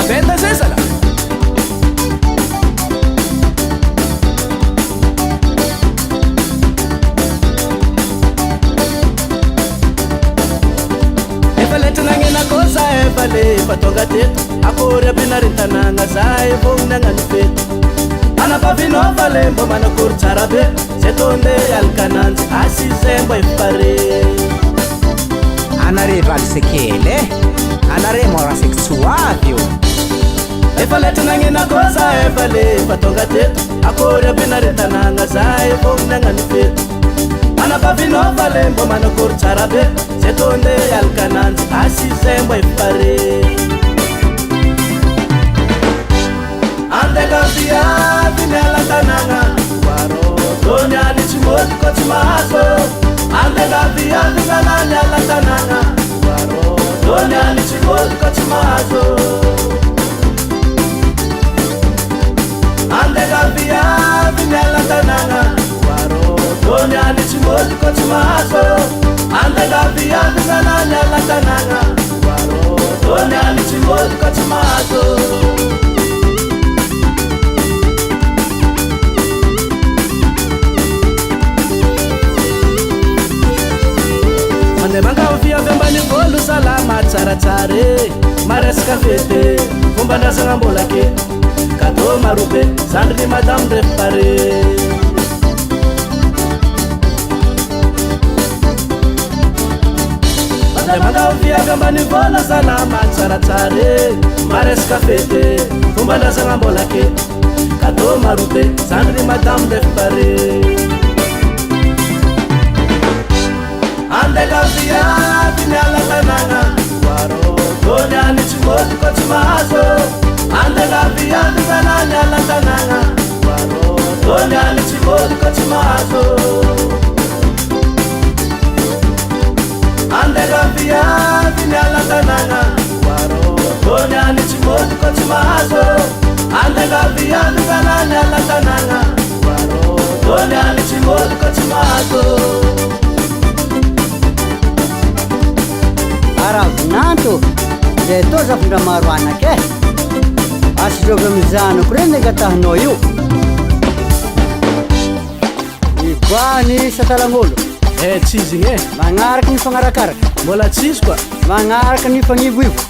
Benta zay sala efa letra nagnena kosa efa le fa tonga teto akory ampinarintanagna zay vognony agnano feto anapavinao fa le mbo manakory tsara be zay tonde alikananjy asy zay mbo efapare anare valy sekele anare mora sexuavy io efa letra nagnena kosa efa le fa tonga teto akory ampinarintanagna zay vognony agnano feto anapavinao fa le mbo manakory tsara be zay tonde alikananjy asy zay mbo efapare andega viavy miala tanagna waro dony any tsy mody ko tsy mahazo andega viavy zala miala tanagna waro dony any tsy mody ko tsy mahazo andega viavy miala tanagna waro dony any tsy mody ko tsy mahazo andega viavy zala miala tanagna waro dony any tsy mody ko tsy mahazo mangao viavy ambany volo salama tsaratsare maresaka fete fomba ndrasagna mbola ke kato marobe zandry ny madame refa pare mangao viavy ambany volo salama tsaratsare maresaka fete fomba ndrasagna mbola ke kato marobe zandry ny madame refa pare andega viavy miala tanagna waro dony any tsy mody ko tsy mahazo andega viavy zala miala tanagna waro dony any tsy mody ko tsy mahazo andega viavy miala tanagna waro dony any tsy mody ko tsy mahazo andega viavy zala miala tanagna waro dony any tsy mody ko tsy mahazo aravinanto zay to zafindra maro anake asy zovy amy zanako reny angatahinao io igoany satalagn'olo tsizy igny magnaraky ny fagnarakaraka mbola tsisy koa magnaraky ny fagnivoivo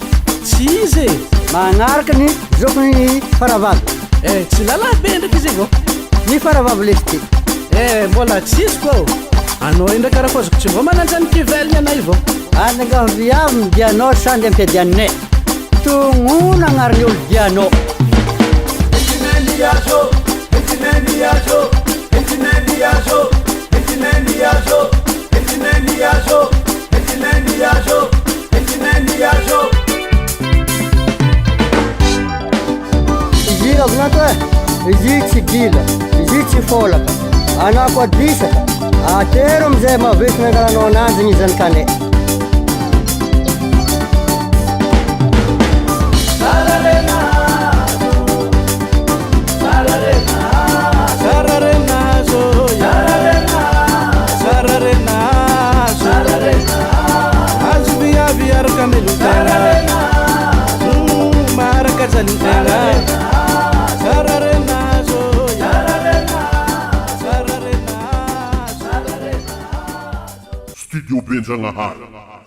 tsisy magnaraky ny zokony faravavo tsy lalahy be ndraiky izy vo ny faravavo lesy ty mbola tsisy koa anao indraky karakoziko tsy mbo mananjany kiveliny anay vo anagaho viavy midianao sandy ampiadianinay tognono agnariny olo dianao izy ravinato izy tsy gila izy tsy folaka anao koa disaka atero amizay mahavesina angalanao ananjy ny zanakane Studio Benjamin Hall.